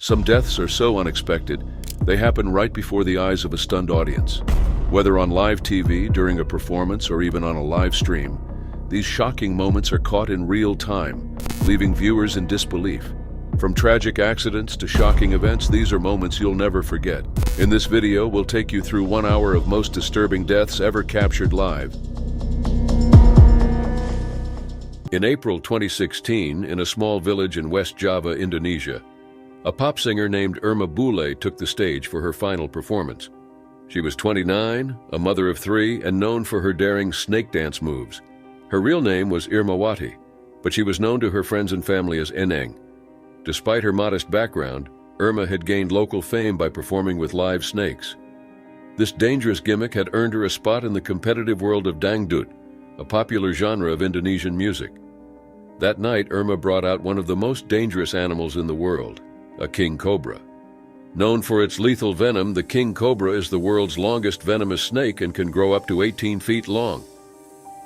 Some deaths are so unexpected, they happen right before the eyes of a stunned audience. Whether on live TV, during a performance, or even on a live stream, these shocking moments are caught in real time, leaving viewers in disbelief. From tragic accidents to shocking events, these are moments you'll never forget. In this video, we'll take you through 1 hour of most disturbing deaths ever captured live. In April 2016, in a small village in West Java, Indonesia, a pop singer named Irma Bule took the stage for her final performance. She was 29, a mother of 3, and known for her daring snake dance moves. Her real name was Irmawati, but she was known to her friends and family as Eneng. Despite her modest background, Irma had gained local fame by performing with live snakes. This dangerous gimmick had earned her a spot in the competitive world of dangdut, a popular genre of Indonesian music. That night, Irma brought out one of the most dangerous animals in the world, a king cobra. Known for its lethal venom, the king cobra is the world's longest venomous snake and can grow up to 18 feet long.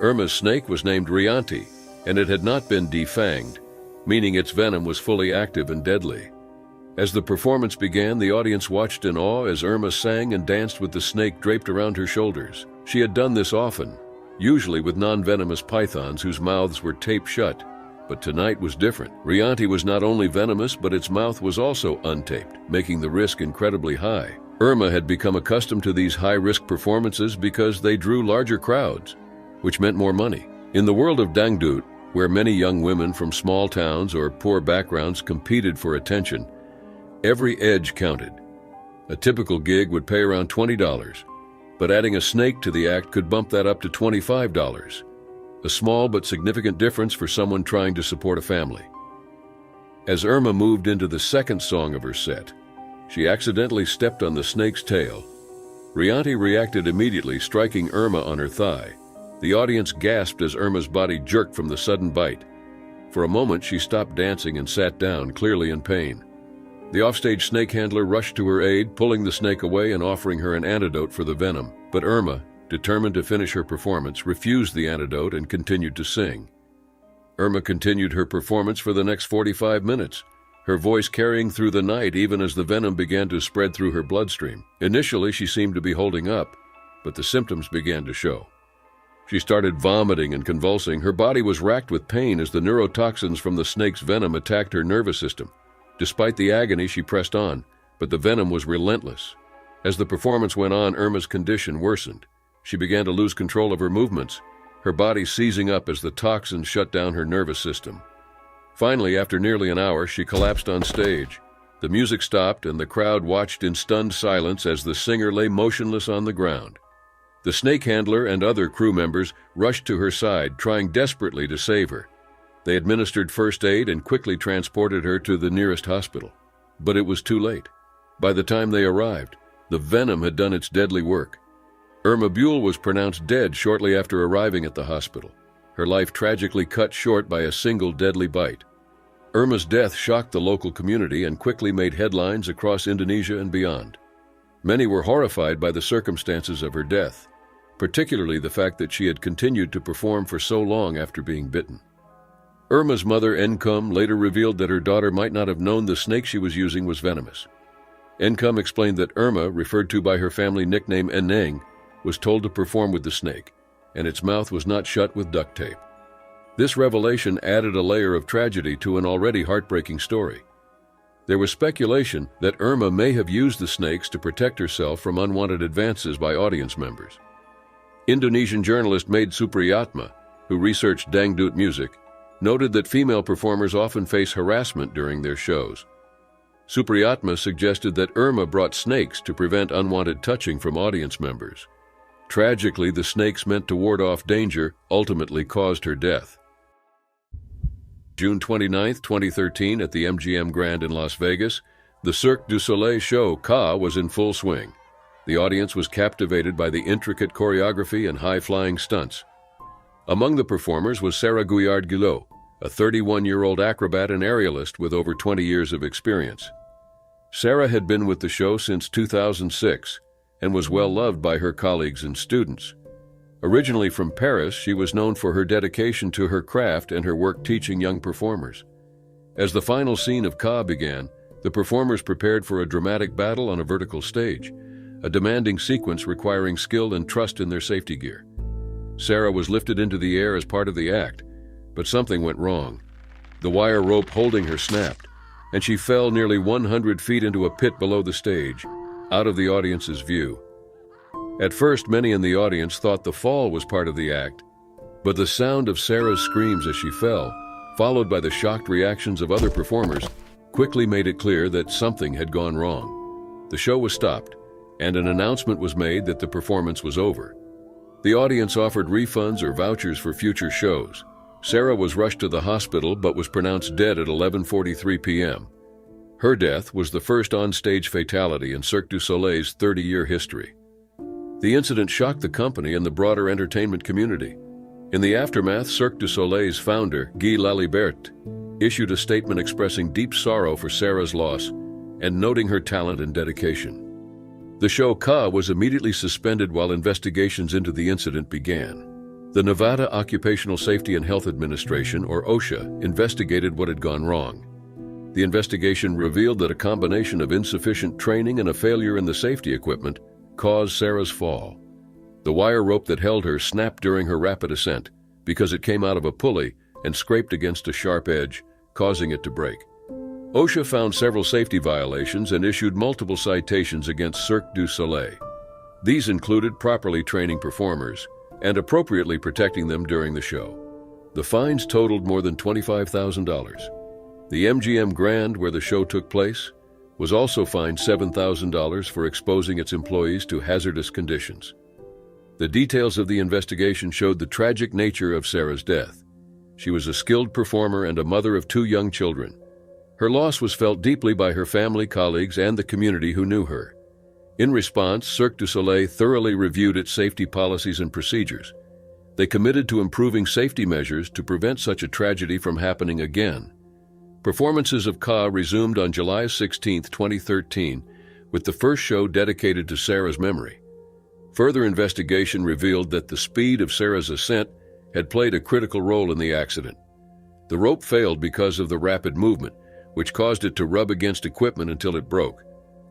Irma's snake was named Rianti, and it had not been defanged, meaning its venom was fully active and deadly. As the performance began, the audience watched in awe as Irma sang and danced with the snake draped around her shoulders. She had done this often, usually with non-venomous pythons whose mouths were taped shut. But tonight was different. Rianti was not only venomous, but its mouth was also untaped, making the risk incredibly high. Irma had become accustomed to these high-risk performances because they drew larger crowds, which meant more money. In the world of dangdut, where many young women from small towns or poor backgrounds competed for attention, every edge counted. A typical gig would pay around $20, but adding a snake to the act could bump that up to $25. A small but significant difference for someone trying to support a family. As Irma moved into the second song of her set, she accidentally stepped on the snake's tail. Rianti reacted immediately, striking Irma on her thigh. The audience gasped as Irma's body jerked from the sudden bite. For a moment, she stopped dancing and sat down, clearly in pain. The offstage snake handler rushed to her aid, pulling the snake away and offering her an antidote for the venom. But Irma, determined to finish her performance, refused the antidote and continued to sing. Irma continued her performance for the next 45 minutes, her voice carrying through the night even as the venom began to spread through her bloodstream. Initially, she seemed to be holding up, but the symptoms began to show. She started vomiting and convulsing. Her body was racked with pain as the neurotoxins from the snake's venom attacked her nervous system. Despite the agony, she pressed on, but the venom was relentless. As the performance went on, Irma's condition worsened. She began to lose control of her movements, her body seizing up as the toxins shut down her nervous system. Finally, after nearly an hour, she collapsed on stage. The music stopped and the crowd watched in stunned silence as the singer lay motionless on the ground. The snake handler and other crew members rushed to her side, trying desperately to save her. They administered first aid and quickly transported her to the nearest hospital. But it was too late. By the time they arrived, the venom had done its deadly work. Irma Bule was pronounced dead shortly after arriving at the hospital, her life tragically cut short by a single deadly bite. Irma's death shocked the local community and quickly made headlines across Indonesia and beyond. Many were horrified by the circumstances of her death, particularly the fact that she had continued to perform for so long after being bitten. Irma's mother, Enkum, later revealed that her daughter might not have known the snake she was using was venomous. Enkum explained that Irma, referred to by her family nickname Eneng, was told to perform with the snake, and its mouth was not shut with duct tape. This revelation added a layer of tragedy to an already heartbreaking story. There was speculation that Irma may have used the snakes to protect herself from unwanted advances by audience members. Indonesian journalist Maid Supriyatma, who researched dangdut music, noted that female performers often face harassment during their shows. Supriyatma suggested that Irma brought snakes to prevent unwanted touching from audience members. Tragically, the snakes meant to ward off danger ultimately caused her death. June 29, 2013, at the MGM Grand in Las Vegas, the Cirque du Soleil show Ka was in full swing. The audience was captivated by the intricate choreography and high-flying stunts. Among the performers was Sarah Guyard-Guillot, a 31-year-old acrobat and aerialist with over 20 years of experience. Sarah had been with the show since 2006, and was well loved by her colleagues and students. Originally from Paris, she was known for her dedication to her craft and her work teaching young performers. As the final scene of Ka began, The performers prepared for a dramatic battle on a vertical stage, a demanding sequence requiring skill and trust in their safety gear. Sarah was lifted into the air as part of the act, but something went wrong. The wire rope holding her snapped, and she fell nearly 100 feet into a pit below the stage, out of the audience's view. At first, many in the audience thought the fall was part of the act, but the sound of Sarah's screams as she fell, followed by the shocked reactions of other performers, quickly made it clear that something had gone wrong. The show was stopped, and an announcement was made that the performance was over. The audience offered refunds or vouchers for future shows. Sarah was rushed to the hospital but was pronounced dead at 11:43 p.m. Her death was the first on-stage fatality in Cirque du Soleil's 30-year history. The incident shocked the company and the broader entertainment community. In the aftermath, Cirque du Soleil's founder, Guy Lalibert, issued a statement expressing deep sorrow for Sarah's loss and noting her talent and dedication. The show Ka was immediately suspended while investigations into the incident began. The Nevada Occupational Safety and Health Administration, or OSHA, investigated what had gone wrong. The investigation revealed that a combination of insufficient training and a failure in the safety equipment caused Sarah's fall. The wire rope that held her snapped during her rapid ascent because it came out of a pulley and scraped against a sharp edge, causing it to break. OSHA found several safety violations and issued multiple citations against Cirque du Soleil. These included properly training performers and appropriately protecting them during the show. The fines totaled more than $25,000. The MGM Grand, where the show took place, was also fined $7,000 for exposing its employees to hazardous conditions. The details of the investigation showed the tragic nature of Sarah's death. She was a skilled performer and a mother of 2 young children. Her loss was felt deeply by her family, colleagues, and the community who knew her. In response, Cirque du Soleil thoroughly reviewed its safety policies and procedures. They committed to improving safety measures to prevent such a tragedy from happening again. Performances of Ka resumed on July 16, 2013, with the first show dedicated to Sarah's memory. Further investigation revealed that the speed of Sarah's ascent had played a critical role in the accident. The rope failed because of the rapid movement, which caused it to rub against equipment until it broke.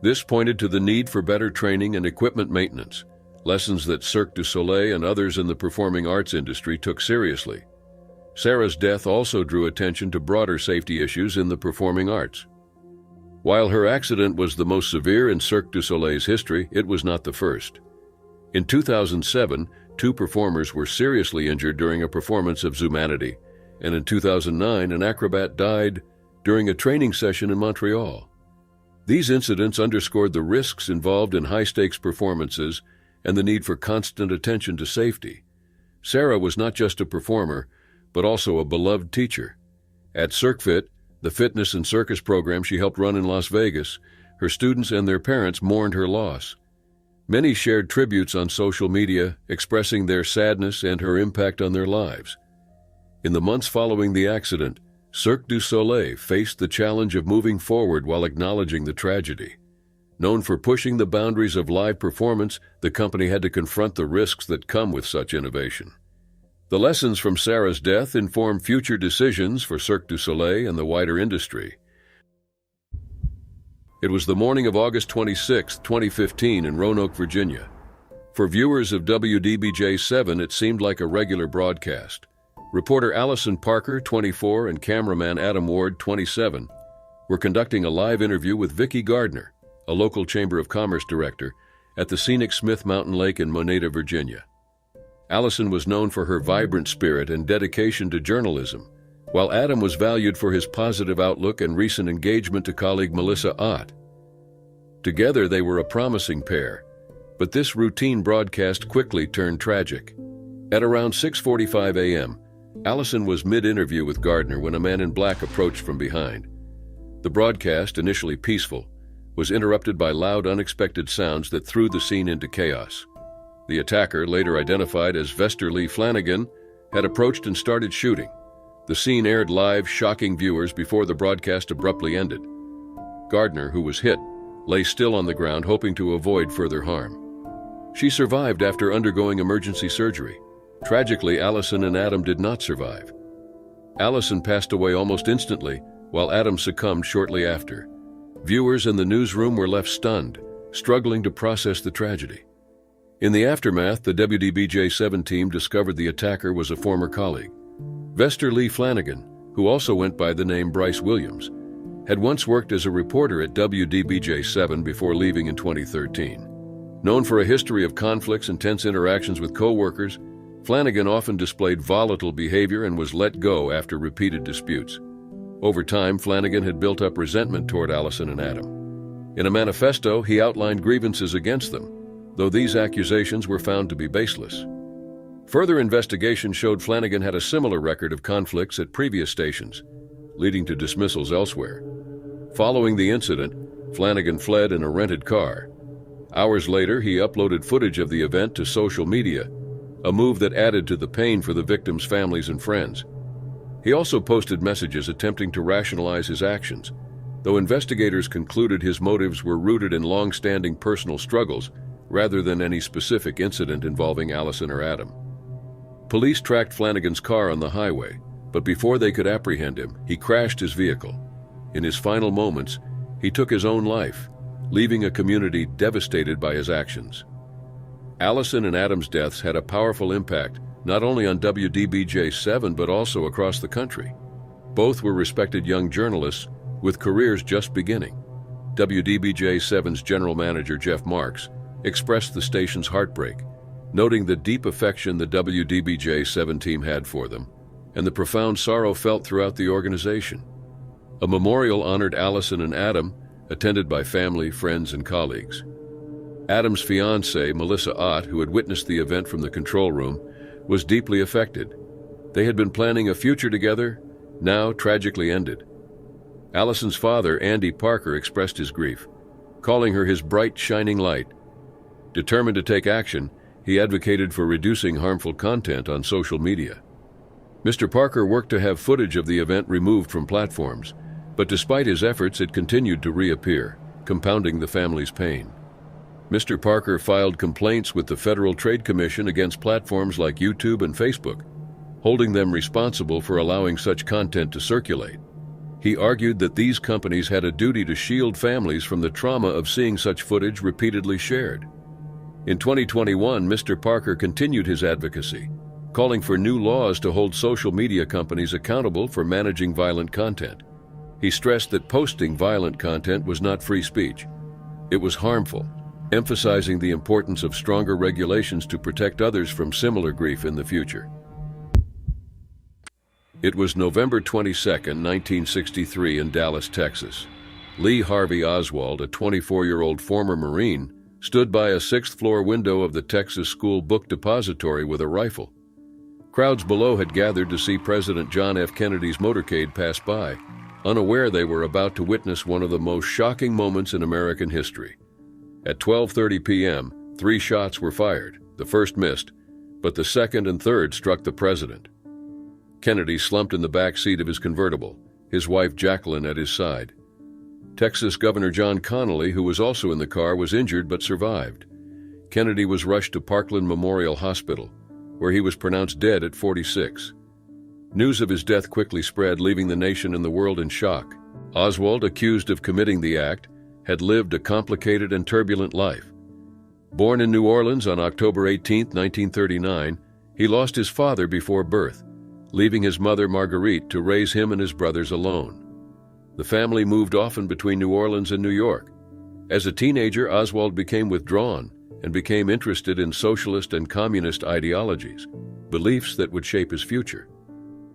This pointed to the need for better training and equipment maintenance, lessons that Cirque du Soleil and others in the performing arts industry took seriously. Sarah's death also drew attention to broader safety issues in the performing arts. While her accident was the most severe in Cirque du Soleil's history, it was not the first. In 2007, 2 performers were seriously injured during a performance of Zumanity, and in 2009, an acrobat died during a training session in Montreal. These incidents underscored the risks involved in high-stakes performances and the need for constant attention to safety. Sarah was not just a performer, but also a beloved teacher. At CirqueFit, the fitness and circus program she helped run in Las Vegas, her students and their parents mourned her loss. Many shared tributes on social media, expressing their sadness and her impact on their lives. In the months following the accident, Cirque du Soleil faced the challenge of moving forward while acknowledging the tragedy. Known for pushing the boundaries of live performance, the company had to confront the risks that come with such innovation. The lessons from Sarah's death inform future decisions for Cirque du Soleil and the wider industry. It was the morning of August 26, 2015 in Roanoke, Virginia. For viewers of WDBJ-7, it seemed like a regular broadcast. Reporter Allison Parker, 24, and cameraman Adam Ward, 27, were conducting a live interview with Vicki Gardner, a local Chamber of Commerce director, at the scenic Smith Mountain Lake in Moneta, Virginia. Allison was known for her vibrant spirit and dedication to journalism, while Adam was valued for his positive outlook and recent engagement to colleague Melissa Ott. Together, they were a promising pair, but this routine broadcast quickly turned tragic. At around 6:45 a.m., Allison was mid-interview with Gardner when a man in black approached from behind. The broadcast, initially peaceful, was interrupted by loud, unexpected sounds that threw the scene into chaos. The attacker, later identified as Vester Lee Flanagan, had approached and started shooting. The scene aired live, shocking viewers before the broadcast abruptly ended. Gardner, who was hit, lay still on the ground, hoping to avoid further harm. She survived after undergoing emergency surgery. Tragically, Allison and Adam did not survive. Allison passed away almost instantly, while Adam succumbed shortly after. Viewers in the newsroom were left stunned, struggling to process the tragedy. In the aftermath, the WDBJ-7 team discovered the attacker was a former colleague. Vester Lee Flanagan, who also went by the name Bryce Williams, had once worked as a reporter at WDBJ-7 before leaving in 2013. Known for a history of conflicts and tense interactions with co-workers, Flanagan often displayed volatile behavior and was let go after repeated disputes. Over time, Flanagan had built up resentment toward Allison and Adam. In a manifesto, he outlined grievances against them, though these accusations were found to be baseless. Further investigation showed Flanagan had a similar record of conflicts at previous stations, leading to dismissals elsewhere. Following the incident, Flanagan fled in a rented car. Hours later, he uploaded footage of the event to social media, a move that added to the pain for the victims' families and friends. He also posted messages attempting to rationalize his actions, though investigators concluded his motives were rooted in long-standing personal struggles rather than any specific incident involving Allison or Adam. Police tracked Flanagan's car on the highway, but before they could apprehend him, he crashed his vehicle. In his final moments, he took his own life, leaving a community devastated by his actions. Allison and Adam's deaths had a powerful impact not only on WDBJ-7 but also across the country. Both were respected young journalists with careers just beginning. WDBJ-7's general manager Jeff Marks expressed the station's heartbreak, noting the deep affection the WDBJ-7 team had for them and the profound sorrow felt throughout the organization. A memorial honored Allison and Adam, attended by family, friends, and colleagues. Adam's fiancée, Melissa Ott, who had witnessed the event from the control room, was deeply affected. They had been planning a future together, now tragically ended. Allison's father, Andy Parker, expressed his grief, calling her his bright, shining light. Determined to take action, he advocated for reducing harmful content on social media. Mr. Parker worked to have footage of the event removed from platforms, but despite his efforts, it continued to reappear, compounding the family's pain. Mr. Parker filed complaints with the Federal Trade Commission against platforms like YouTube and Facebook, holding them responsible for allowing such content to circulate. He argued that these companies had a duty to shield families from the trauma of seeing such footage repeatedly shared. In 2021, Mr. Parker continued his advocacy, calling for new laws to hold social media companies accountable for managing violent content. He stressed that posting violent content was not free speech. It was harmful, emphasizing the importance of stronger regulations to protect others from similar grief in the future. It was November 22, 1963 in Dallas, Texas. Lee Harvey Oswald, a 24-year-old former Marine, stood by a sixth-floor window of the Texas School Book Depository with a rifle. Crowds below had gathered to see President John F. Kennedy's motorcade pass by, unaware they were about to witness one of the most shocking moments in American history. At 12:30 p.m., 3 shots were fired. The first missed, but the second and third struck the president. Kennedy slumped in the back seat of his convertible, his wife Jacqueline at his side. Texas Governor John Connally, who was also in the car, was injured but survived. Kennedy was rushed to Parkland Memorial Hospital, where he was pronounced dead at 46. News of his death quickly spread, leaving the nation and the world in shock. Oswald, accused of committing the act, had lived a complicated and turbulent life. Born in New Orleans on October 18, 1939, he lost his father before birth, leaving his mother Marguerite to raise him and his brothers alone. The family moved often between New Orleans and New York. As a teenager, Oswald became withdrawn and became interested in socialist and communist ideologies, beliefs that would shape his future.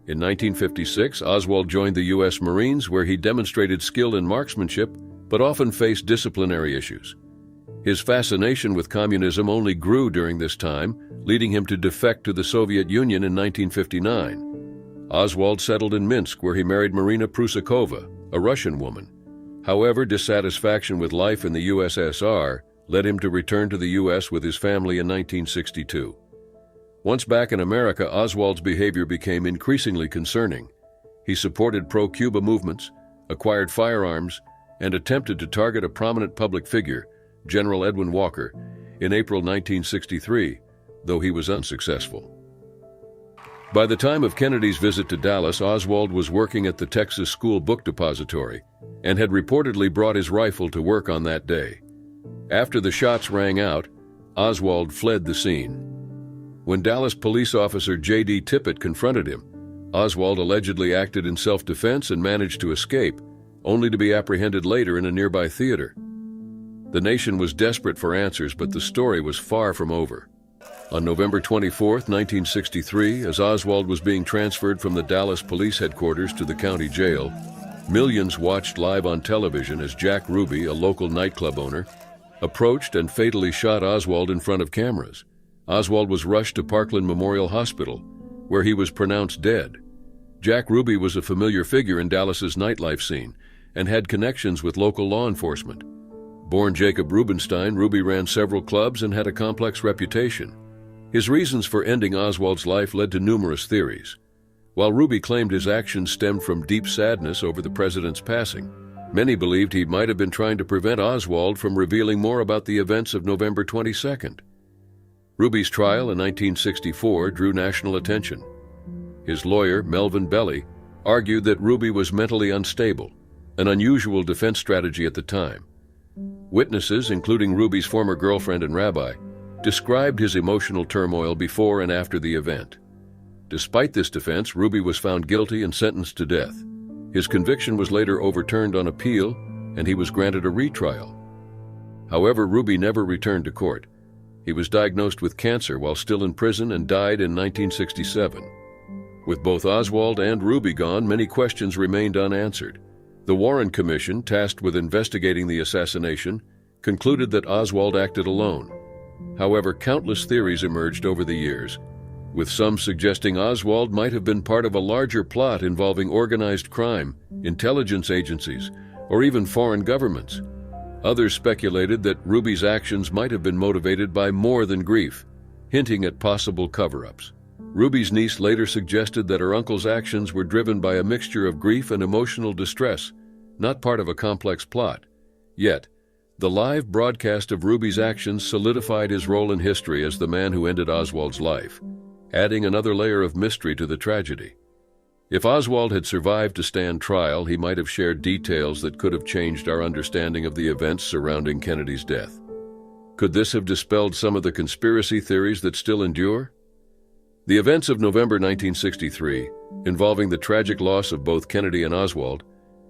In 1956, Oswald joined the U.S. Marines, where he demonstrated skill in marksmanship but often faced disciplinary issues. His fascination with communism only grew during this time, leading him to defect to the Soviet Union in 1959. Oswald settled in Minsk, where he married Marina Prusakova, a Russian woman. However, dissatisfaction with life in the USSR led him to return to the U.S. with his family in 1962. Once back in America, Oswald's behavior became increasingly concerning. He supported pro-Cuba movements, acquired firearms, and attempted to target a prominent public figure, General Edwin Walker, in April 1963, though he was unsuccessful. By the time of Kennedy's visit to Dallas, Oswald was working at the Texas School Book Depository and had reportedly brought his rifle to work on that day. After the shots rang out, Oswald fled the scene. When Dallas police officer J.D. Tippit confronted him, Oswald allegedly acted in self-defense and managed to escape, only to be apprehended later in a nearby theater. The nation was desperate for answers, but the story was far from over. On November 24, 1963, as Oswald was being transferred from the Dallas police headquarters to the county jail, millions watched live on television as Jack Ruby, a local nightclub owner, approached and fatally shot Oswald in front of cameras. Oswald was rushed to Parkland Memorial Hospital, where he was pronounced dead. Jack Ruby was a familiar figure in Dallas's nightlife scene and had connections with local law enforcement. Born Jacob Rubenstein, Ruby ran several clubs and had a complex reputation. His reasons for ending Oswald's life led to numerous theories. While Ruby claimed his actions stemmed from deep sadness over the president's passing, many believed he might have been trying to prevent Oswald from revealing more about the events of November 22nd. Ruby's trial in 1964 drew national attention. His lawyer, Melvin Belly, argued that Ruby was mentally unstable, an unusual defense strategy at the time. Witnesses, including Ruby's former girlfriend and rabbi, described his emotional turmoil before and after the event. Despite this defense, Ruby was found guilty and sentenced to death. His conviction was later overturned on appeal, and he was granted a retrial. However, Ruby never returned to court. He was diagnosed with cancer while still in prison and died in 1967. With both Oswald and Ruby gone, many questions remained unanswered. The Warren Commission, tasked with investigating the assassination, concluded that Oswald acted alone. However, countless theories emerged over the years, with some suggesting Oswald might have been part of a larger plot involving organized crime, intelligence agencies, or even foreign governments. Others speculated that Ruby's actions might have been motivated by more than grief, hinting at possible cover-ups. Ruby's niece later suggested that her uncle's actions were driven by a mixture of grief and emotional distress, not part of a complex plot. Yet, the live broadcast of Ruby's actions solidified his role in history as the man who ended Oswald's life, adding another layer of mystery to the tragedy. If Oswald had survived to stand trial, he might have shared details that could have changed our understanding of the events surrounding Kennedy's death. Could this have dispelled some of the conspiracy theories that still endure? The events of November 1963, involving the tragic loss of both Kennedy and Oswald,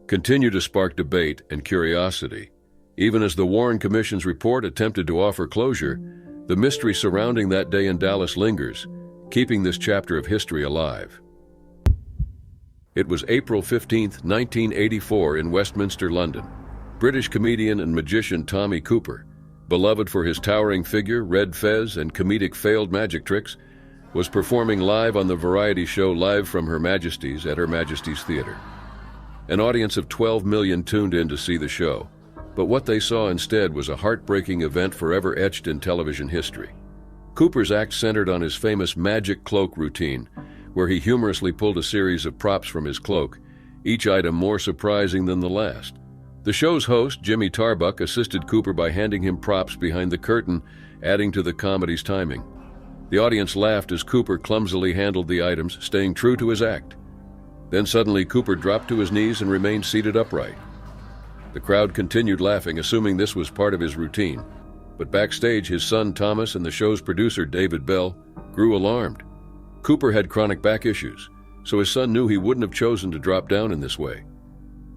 continue to spark debate and curiosity. Even as the Warren Commission's report attempted to offer closure, the mystery surrounding that day in Dallas lingers, keeping this chapter of history alive. It was April 15, 1984, in Westminster, London. British comedian and magician Tommy Cooper, beloved for his towering figure, red fez, and comedic failed magic tricks, was performing live on the variety show Live from Her Majesty's at Her Majesty's Theatre. An audience of 12 million tuned in to see the show, but what they saw instead was a heartbreaking event forever etched in television history. Cooper's act centered on his famous magic cloak routine, where he humorously pulled a series of props from his cloak, each item more surprising than the last. The show's host, Jimmy Tarbuck, assisted Cooper by handing him props behind the curtain, adding to the comedy's timing. The audience laughed as Cooper clumsily handled the items, staying true to his act. Then suddenly Cooper dropped to his knees and remained seated upright. The crowd continued laughing, assuming this was part of his routine. But backstage, his son Thomas and the show's producer, David Bell, grew alarmed. Cooper had chronic back issues, so his son knew he wouldn't have chosen to drop down in this way.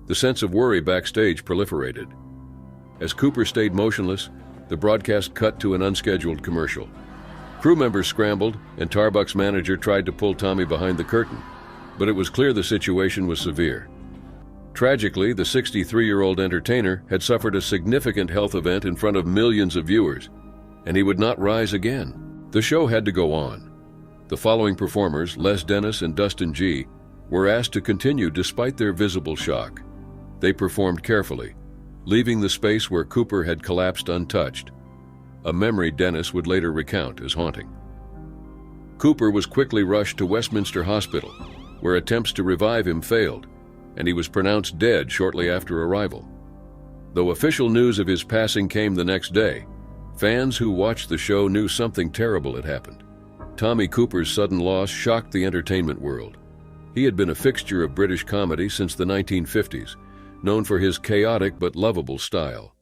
The sense of worry backstage proliferated. As Cooper stayed motionless, the broadcast cut to an unscheduled commercial. Crew members scrambled, and Tarbuck's manager tried to pull Tommy behind the curtain, but it was clear the situation was severe. Tragically, the 63-year-old entertainer had suffered a significant health event in front of millions of viewers, and he would not rise again. The show had to go on. The following performers, Les Dennis and Dustin G., were asked to continue despite their visible shock. They performed carefully, leaving the space where Cooper had collapsed untouched, a memory Dennis would later recount as haunting. Cooper was quickly rushed to Westminster Hospital, where attempts to revive him failed, and he was pronounced dead shortly after arrival. Though official news of his passing came the next day, fans who watched the show knew something terrible had happened. Tommy Cooper's sudden loss shocked the entertainment world. He had been a fixture of British comedy since the 1950s, known for his chaotic but lovable style.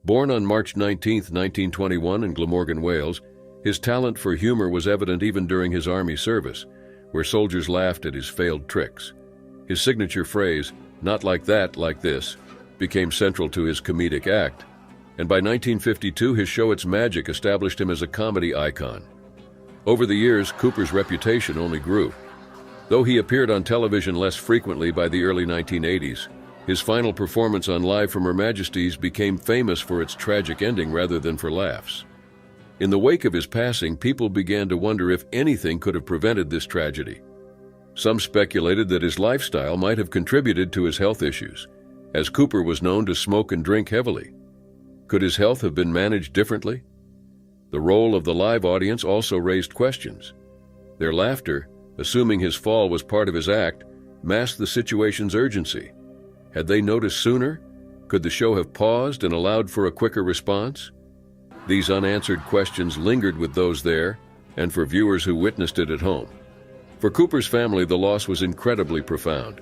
Born on March 19, 1921 in Glamorgan, Wales, his talent for humor was evident even during his army service, where soldiers laughed at his failed tricks. His signature phrase, "Not like that, like this," became central to his comedic act, and by 1952 his show It's Magic established him as a comedy icon. Over the years, Cooper's reputation only grew. Though he appeared on television less frequently by the early 1980s, his final performance on Live from Her Majesty's became famous for its tragic ending rather than for laughs. In the wake of his passing, people began to wonder if anything could have prevented this tragedy. Some speculated that his lifestyle might have contributed to his health issues, as Cooper was known to smoke and drink heavily. Could his health have been managed differently? The role of the live audience also raised questions. Their laughter, assuming his fall was part of his act, masked the situation's urgency. Had they noticed sooner? Could the show have paused and allowed for a quicker response? These unanswered questions lingered with those there and for viewers who witnessed it at home. For Cooper's family, the loss was incredibly profound.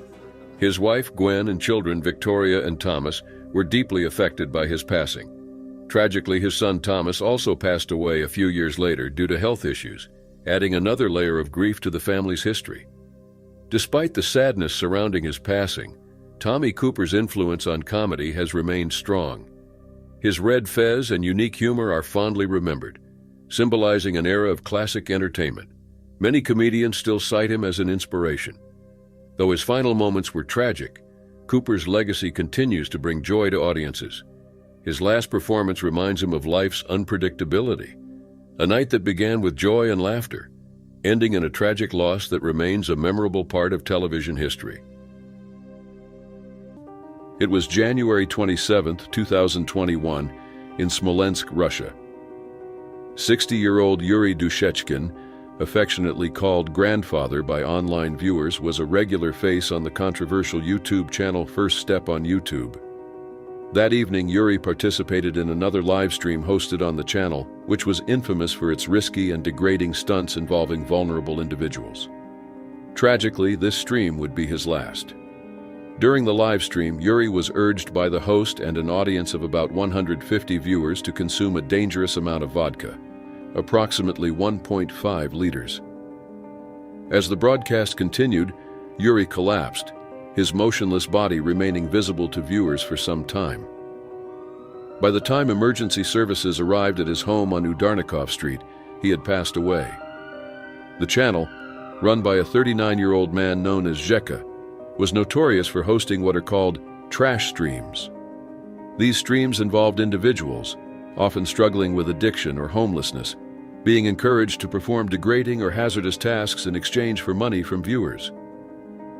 His wife, Gwen, and children, Victoria and Thomas, were deeply affected by his passing. Tragically, his son Thomas also passed away a few years later due to health issues, adding another layer of grief to the family's history. Despite the sadness surrounding his passing, Tommy Cooper's influence on comedy has remained strong. His red fez and unique humor are fondly remembered, symbolizing an era of classic entertainment. Many comedians still cite him as an inspiration. Though his final moments were tragic, Cooper's legacy continues to bring joy to audiences. His last performance reminds him of life's unpredictability, a night that began with joy and laughter, ending in a tragic loss that remains a memorable part of television history. It was January 27, 2021, in Smolensk, Russia. 60-year-old Yuri Dushechkin, affectionately called Grandfather by online viewers, was a regular face on the controversial YouTube channel First Step on YouTube. That evening, Yuri participated in another live stream hosted on the channel, which was infamous for its risky and degrading stunts involving vulnerable individuals. Tragically, this stream would be his last. During the live stream, Yuri was urged by the host and an audience of about 150 viewers to consume a dangerous amount of vodka, approximately 1.5 liters. As the broadcast continued, Yuri collapsed, his motionless body remaining visible to viewers for some time. By the time emergency services arrived at his home on Udarnikov Street, he had passed away. The channel, run by a 39-year-old man known as Zheka, was notorious for hosting what are called trash streams. These streams involved individuals, often struggling with addiction or homelessness, being encouraged to perform degrading or hazardous tasks in exchange for money from viewers.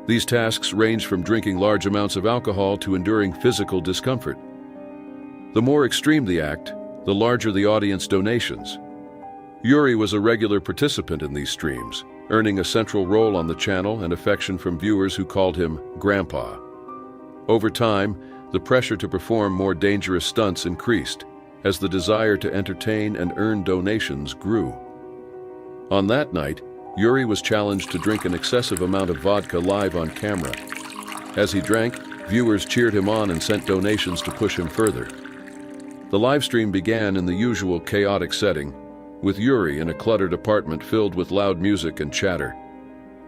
These tasks ranged from drinking large amounts of alcohol to enduring physical discomfort. The more extreme the act, the larger the audience donations. Yuri was a regular participant in these streams, earning a central role on the channel and affection from viewers who called him Grandpa. Over time, the pressure to perform more dangerous stunts increased, as the desire to entertain and earn donations grew. On that night, Yuri was challenged to drink an excessive amount of vodka live on camera. As he drank, viewers cheered him on and sent donations to push him further. The live stream began in the usual chaotic setting, with Yuri in a cluttered apartment filled with loud music and chatter.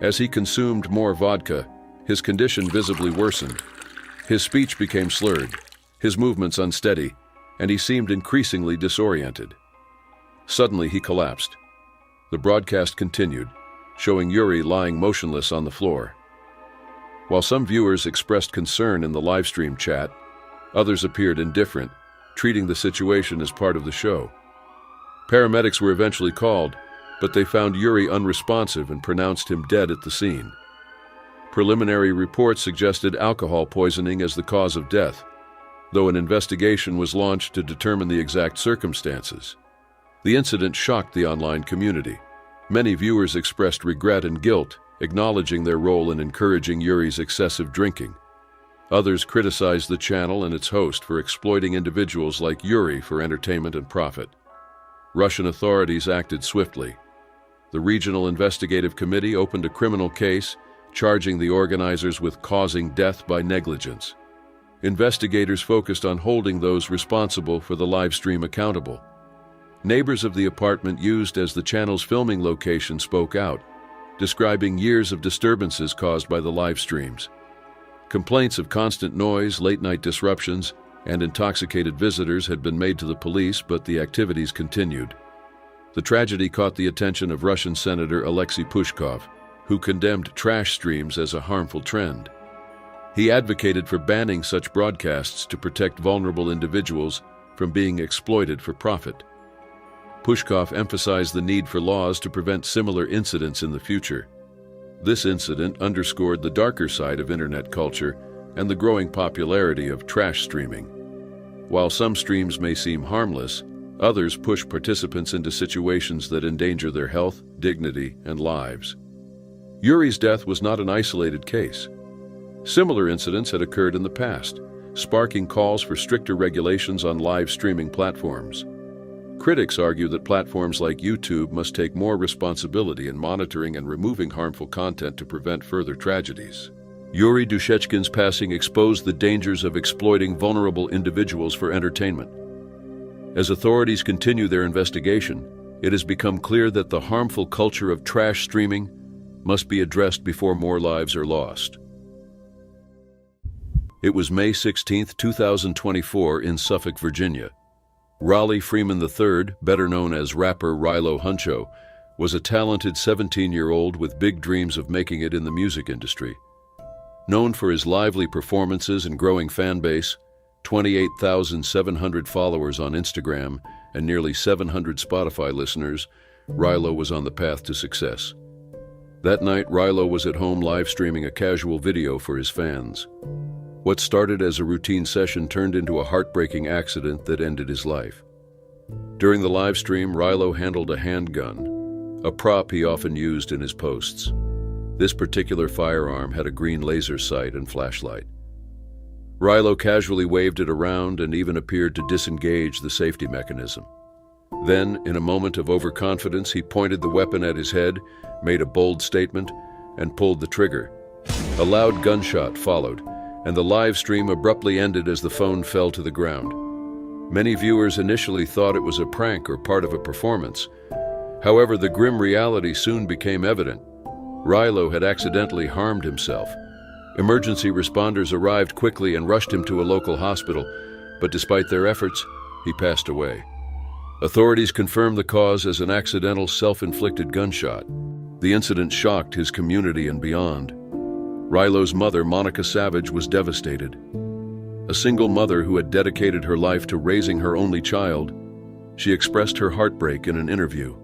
As he consumed more vodka, his condition visibly worsened. His speech became slurred, his movements unsteady, and he seemed increasingly disoriented. Suddenly, he collapsed. The broadcast continued, showing Yuri lying motionless on the floor. While some viewers expressed concern in the livestream chat, others appeared indifferent, treating the situation as part of the show. Paramedics were eventually called, but they found Yuri unresponsive and pronounced him dead at the scene. Preliminary reports suggested alcohol poisoning as the cause of death, though an investigation was launched to determine the exact circumstances. The incident shocked the online community. Many viewers expressed regret and guilt, acknowledging their role in encouraging Yuri's excessive drinking. Others criticized the channel and its host for exploiting individuals like Yuri for entertainment and profit. Russian authorities acted swiftly. The Regional Investigative Committee opened a criminal case, charging the organizers with causing death by negligence. Investigators focused on holding those responsible for the live stream accountable. Neighbors of the apartment used as the channel's filming location spoke out, describing years of disturbances caused by the live streams. Complaints of constant noise, late-night disruptions, and intoxicated visitors had been made to the police, but the activities continued. The tragedy caught the attention of Russian Senator Alexei Pushkov, who condemned trash streams as a harmful trend. He advocated for banning such broadcasts to protect vulnerable individuals from being exploited for profit. Pushkov emphasized the need for laws to prevent similar incidents in the future. This incident underscored the darker side of internet culture and the growing popularity of trash streaming. While some streams may seem harmless, others push participants into situations that endanger their health, dignity, and lives. Yuri's death was not an isolated case. Similar incidents had occurred in the past, sparking calls for stricter regulations on live streaming platforms. Critics argue that platforms like YouTube must take more responsibility in monitoring and removing harmful content to prevent further tragedies. Yuri Dushechkin's passing exposed the dangers of exploiting vulnerable individuals for entertainment. As authorities continue their investigation, it has become clear that the harmful culture of trash streaming must be addressed before more lives are lost. It was May 16, 2024 in Suffolk, Virginia. Raleigh Freeman III, better known as rapper Rilo Huncho, was a talented 17-year-old with big dreams of making it in the music industry. Known for his lively performances and growing fan base, 28,700 followers on Instagram, and nearly 700 Spotify listeners, Rilo was on the path to success. That night, Rilo was at home live streaming a casual video for his fans. What started as a routine session turned into a heartbreaking accident that ended his life. During the live stream, Rilo handled a handgun, a prop he often used in his posts. This particular firearm had a green laser sight and flashlight. Rilo casually waved it around and even appeared to disengage the safety mechanism. Then, in a moment of overconfidence, he pointed the weapon at his head, made a bold statement, and pulled the trigger. A loud gunshot followed, and the live stream abruptly ended as the phone fell to the ground. Many viewers initially thought it was a prank or part of a performance. However, the grim reality soon became evident. Rilo had accidentally harmed himself. Emergency responders arrived quickly and rushed him to a local hospital, but despite their efforts, he passed away. Authorities confirmed the cause as an accidental self-inflicted gunshot. The incident shocked his community and beyond. Rilo's mother, Monica Savage, was devastated. A single mother who had dedicated her life to raising her only child, she expressed her heartbreak in an interview.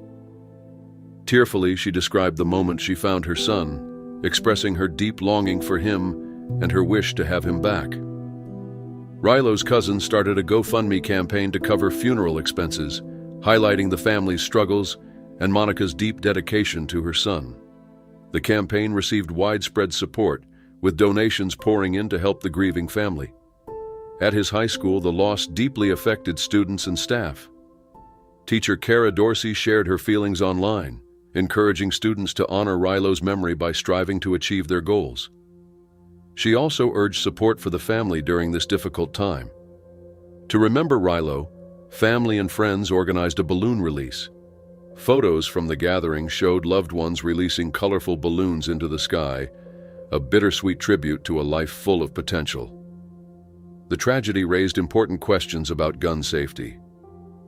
Tearfully, she described the moment she found her son, expressing her deep longing for him and her wish to have him back. Rilo's cousin started a GoFundMe campaign to cover funeral expenses, highlighting the family's struggles and Monica's deep dedication to her son. The campaign received widespread support, with donations pouring in to help the grieving family. At his high school, the loss deeply affected students and staff. Teacher Kara Dorsey shared her feelings online, encouraging students to honor Rilo's memory by striving to achieve their goals. She also urged support for the family during this difficult time. To remember Rilo, family and friends organized a balloon release. Photos from the gathering showed loved ones releasing colorful balloons into the sky, a bittersweet tribute to a life full of potential. The tragedy raised important questions about gun safety.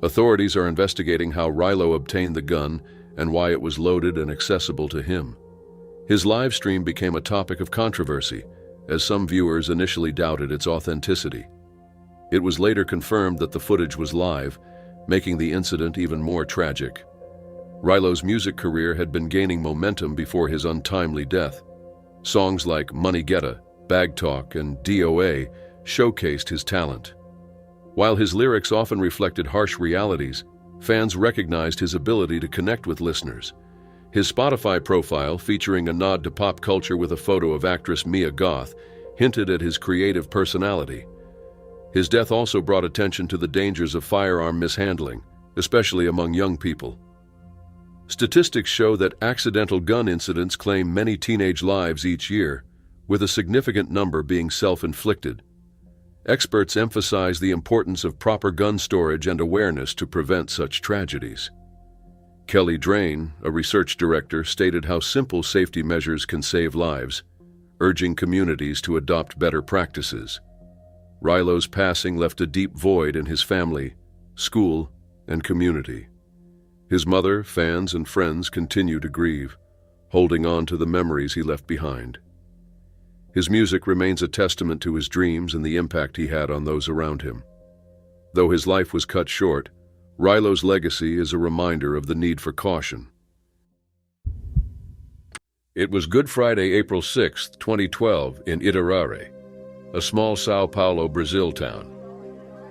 Authorities are investigating how Rilo obtained the gun and why it was loaded and accessible to him. His live stream became a topic of controversy, as some viewers initially doubted its authenticity. It was later confirmed that the footage was live, making the incident even more tragic. Rilo's music career had been gaining momentum before his untimely death. Songs like Money Getta, Bag Talk, and DOA showcased his talent. While his lyrics often reflected harsh realities, fans recognized his ability to connect with listeners. His Spotify profile, featuring a nod to pop culture with a photo of actress Mia Goth, hinted at his creative personality. His death also brought attention to the dangers of firearm mishandling, especially among young people. Statistics show that accidental gun incidents claim many teenage lives each year, with a significant number being self-inflicted. Experts emphasize the importance of proper gun storage and awareness to prevent such tragedies. Kelly Drain, a research director, stated how simple safety measures can save lives, urging communities to adopt better practices. Rilo's passing left a deep void in his family, school, and community. His mother, fans, and friends continue to grieve, holding on to the memories he left behind. His music remains a testament to his dreams and the impact he had on those around him. Though his life was cut short, Rilo's legacy is a reminder of the need for caution. It was Good Friday, April 6, 2012, in Itarare, a small São Paulo, Brazil town.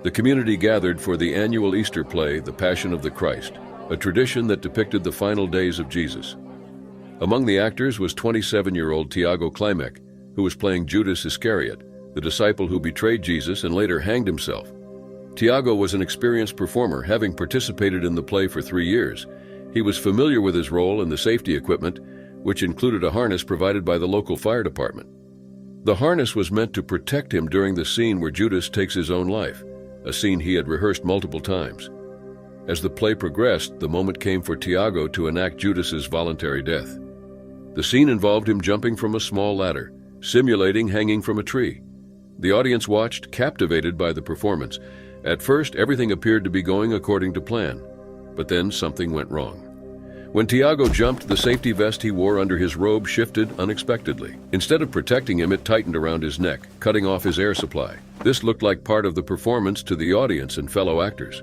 The community gathered for the annual Easter play, The Passion of the Christ, a tradition that depicted the final days of Jesus. Among the actors was 27-year-old Tiago Klimek, who was playing Judas Iscariot, the disciple who betrayed Jesus and later hanged himself. Tiago was an experienced performer, having participated in the play for 3 years. He was familiar with his role and the safety equipment, which included a harness provided by the local fire department. The harness was meant to protect him during the scene where Judas takes his own life, a scene he had rehearsed multiple times. As the play progressed, the moment came for Tiago to enact Judas's voluntary death. The scene involved him jumping from a small ladder, simulating hanging from a tree. The audience watched, captivated by the performance. At first, everything appeared to be going according to plan, but then something went wrong. When Tiago jumped, the safety vest he wore under his robe shifted unexpectedly. Instead of protecting him, it tightened around his neck, cutting off his air supply. This looked like part of the performance to the audience and fellow actors.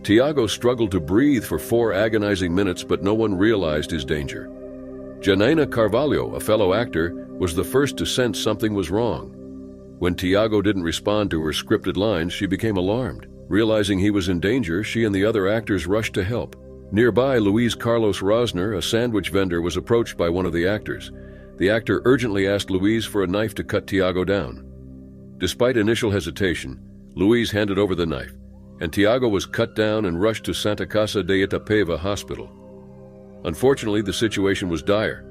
Tiago struggled to breathe for 4 agonizing minutes, but no one realized his danger. Janaina Carvalho, a fellow actor, was the first to sense something was wrong. When Tiago didn't respond to her scripted lines, she became alarmed. Realizing he was in danger, she and the other actors rushed to help. Nearby, Luis Carlos Rosner, a sandwich vendor, was approached by one of the actors. The actor urgently asked Luis for a knife to cut Tiago down. Despite initial hesitation, Luis handed over the knife, and Tiago was cut down and rushed to Santa Casa de Itapeva Hospital. Unfortunately, the situation was dire.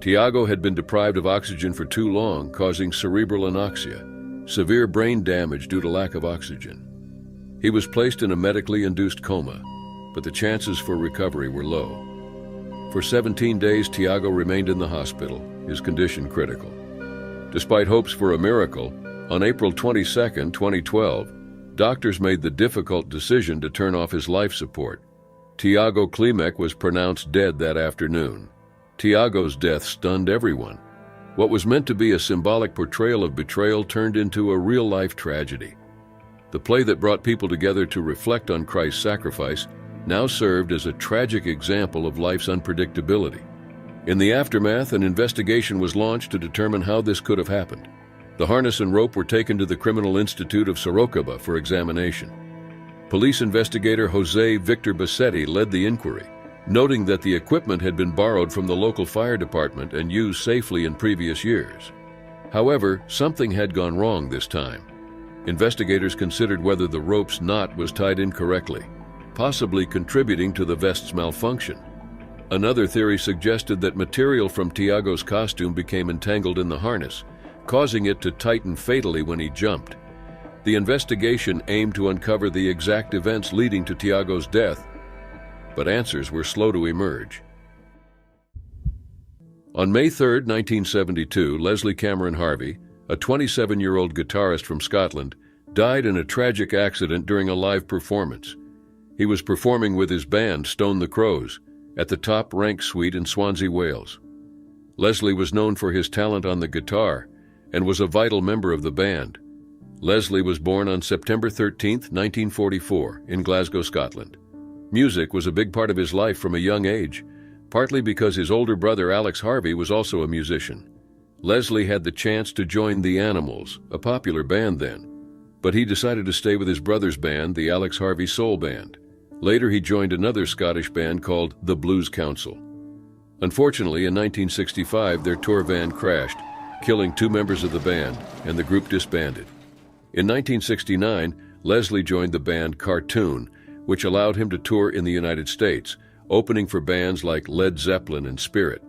Tiago had been deprived of oxygen for too long, causing cerebral anoxia, severe brain damage due to lack of oxygen. He was placed in a medically induced coma, but the chances for recovery were low. For 17 days, Tiago remained in the hospital, his condition critical. Despite hopes for a miracle, on April 22, 2012, doctors made the difficult decision to turn off his life support. Tiago Klimek was pronounced dead that afternoon. Tiago's death stunned everyone. What was meant to be a symbolic portrayal of betrayal turned into a real-life tragedy. The play that brought people together to reflect on Christ's sacrifice now served as a tragic example of life's unpredictability. In the aftermath, an investigation was launched to determine how this could have happened. The harness and rope were taken to the Criminal Institute of Sorocaba for examination. Police investigator Jose Victor Bassetti led the inquiry, noting that the equipment had been borrowed from the local fire department and used safely in previous years. However, something had gone wrong this time. Investigators considered whether the rope's knot was tied incorrectly, possibly contributing to the vest's malfunction. Another theory suggested that material from Tiago's costume became entangled in the harness, causing it to tighten fatally when he jumped. The investigation aimed to uncover the exact events leading to Tiago's death, but answers were slow to emerge. On May 3, 1972, Leslie Cameron Harvey, a 27-year-old guitarist from Scotland, died in a tragic accident during a live performance. He was performing with his band, Stone the Crows, at the Top Rank Suite in Swansea, Wales. Leslie was known for his talent on the guitar and was a vital member of the band. Leslie was born on September 13, 1944, in Glasgow, Scotland. Music was a big part of his life from a young age, partly because his older brother Alex Harvey was also a musician. Leslie had the chance to join The Animals, a popular band then, but he decided to stay with his brother's band, the Alex Harvey Soul Band. Later, he joined another Scottish band called the Blues Council. Unfortunately, in 1965, their tour van crashed, killing 2 members of the band, and the group disbanded. In 1969, Leslie joined the band Cartoon, which allowed him to tour in the United States, opening for bands like Led Zeppelin and Spirit.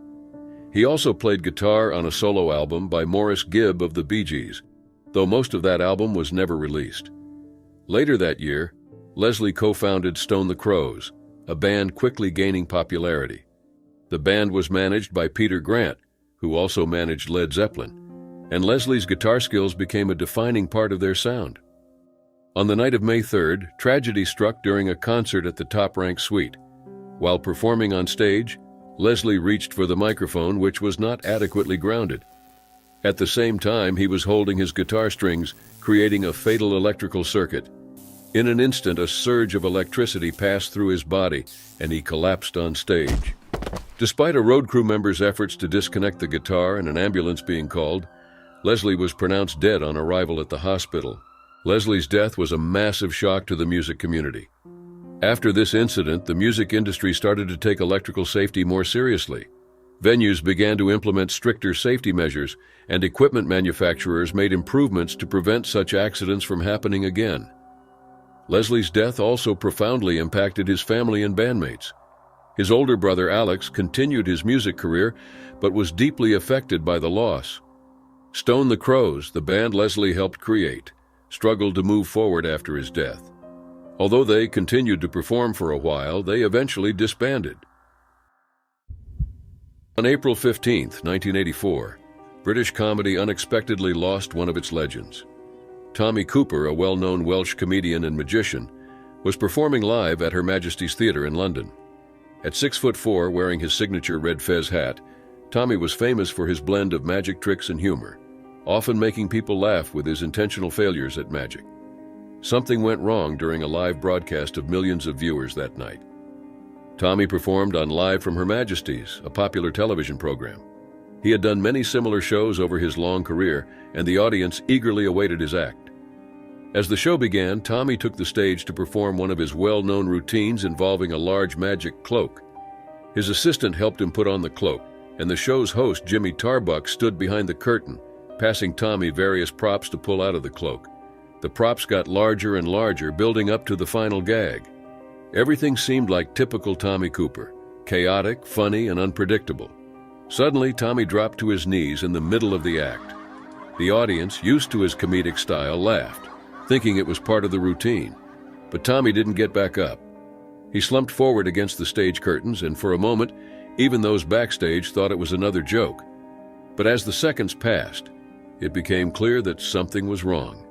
He also played guitar on a solo album by Morris Gibb of the Bee Gees, though most of that album was never released. Later that year, Leslie co-founded Stone the Crows, a band quickly gaining popularity. The band was managed by Peter Grant, who also managed Led Zeppelin, and Leslie's guitar skills became a defining part of their sound. On the night of May 3rd, tragedy struck during a concert at the Top Rank Suite. While performing on stage, Leslie reached for the microphone, which was not adequately grounded. At the same time, he was holding his guitar strings, creating a fatal electrical circuit. In an instant, a surge of electricity passed through his body, and he collapsed on stage. Despite a road crew member's efforts to disconnect the guitar and an ambulance being called, Leslie was pronounced dead on arrival at the hospital. Leslie's death was a massive shock to the music community. After this incident, the music industry started to take electrical safety more seriously. Venues began to implement stricter safety measures, and equipment manufacturers made improvements to prevent such accidents from happening again. Leslie's death also profoundly impacted his family and bandmates. His older brother Alex continued his music career, but was deeply affected by the loss. Stone the Crows, the band Leslie helped create, struggled to move forward after his death. Although they continued to perform for a while, they eventually disbanded. On April 15, 1984, British comedy unexpectedly lost one of its legends. Tommy Cooper, a well-known Welsh comedian and magician, was performing live at Her Majesty's Theatre in London. At 6'4", wearing his signature red fez hat, Tommy was famous for his blend of magic tricks and humor, often making people laugh with his intentional failures at magic. Something went wrong during a live broadcast of millions of viewers that night. Tommy performed on Live from Her Majesty's, a popular television program. He had done many similar shows over his long career, and the audience eagerly awaited his act. As the show began, Tommy took the stage to perform one of his well-known routines involving a large magic cloak. His assistant helped him put on the cloak, and the show's host, Jimmy Tarbuck, stood behind the curtain, passing Tommy various props to pull out of the cloak. The props got larger and larger, building up to the final gag. Everything seemed like typical Tommy Cooper, chaotic, funny, and unpredictable. Suddenly, Tommy dropped to his knees in the middle of the act. The audience, used to his comedic style, laughed, thinking it was part of the routine. But Tommy didn't get back up. He slumped forward against the stage curtains, and for a moment, even those backstage thought it was another joke. But as the seconds passed, it became clear that something was wrong.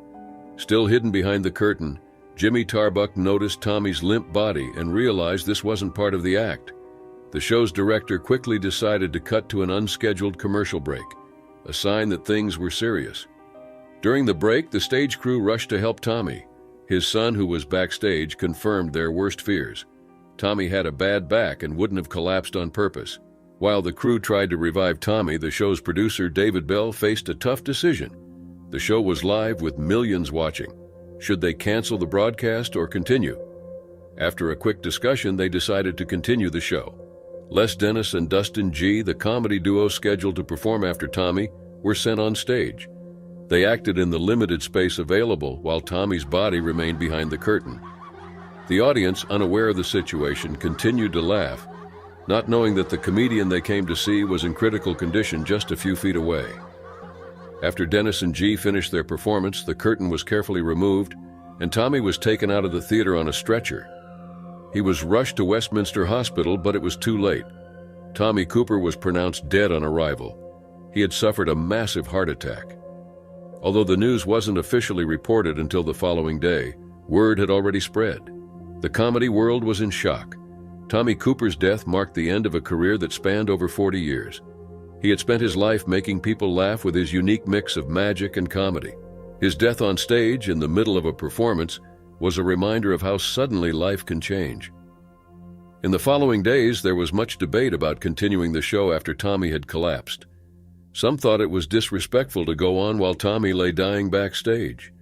Still hidden behind the curtain, Jimmy Tarbuck noticed Tommy's limp body and realized this wasn't part of the act. The show's director quickly decided to cut to an unscheduled commercial break, a sign that things were serious. During the break, the stage crew rushed to help Tommy. His son, who was backstage, confirmed their worst fears. Tommy had a bad back and wouldn't have collapsed on purpose. While the crew tried to revive Tommy, the show's producer, David Bell, faced a tough decision. The show was live with millions watching. Should they cancel the broadcast or continue? After a quick discussion, they decided to continue the show. Les Dennis and Dustin G., the comedy duo scheduled to perform after Tommy, were sent on stage. They acted in the limited space available while Tommy's body remained behind the curtain. The audience, unaware of the situation, continued to laugh, not knowing that the comedian they came to see was in critical condition just a few feet away. After Dennis and G finished their performance, the curtain was carefully removed, and Tommy was taken out of the theater on a stretcher. He was rushed to Westminster Hospital, but it was too late. Tommy Cooper was pronounced dead on arrival. He had suffered a massive heart attack. Although the news wasn't officially reported until the following day, word had already spread. The comedy world was in shock. Tommy Cooper's death marked the end of a career that spanned over 40 years. He had spent his life making people laugh with his unique mix of magic and comedy. His death on stage, in the middle of a performance, was a reminder of how suddenly life can change. In the following days, there was much debate about continuing the show after Tommy had collapsed. Some thought it was disrespectful to go on while Tommy lay dying backstage.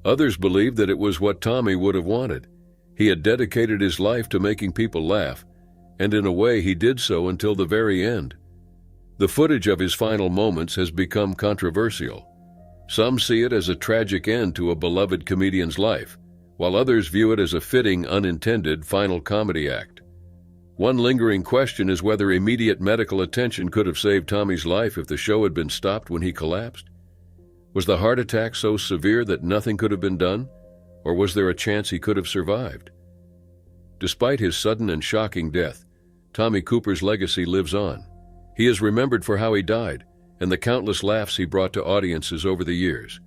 Others believed that it was what Tommy would have wanted. He had dedicated his life to making people laugh, and in a way he did so until the very end. The footage of his final moments has become controversial. Some see it as a tragic end to a beloved comedian's life, while others view it as a fitting, unintended final comedy act. One lingering question is whether immediate medical attention could have saved Tommy's life if the show had been stopped when he collapsed. Was the heart attack so severe that nothing could have been done, or was there a chance he could have survived? Despite his sudden and shocking death, Tommy Cooper's legacy lives on. He is remembered for how he died and the countless laughs he brought to audiences over the years.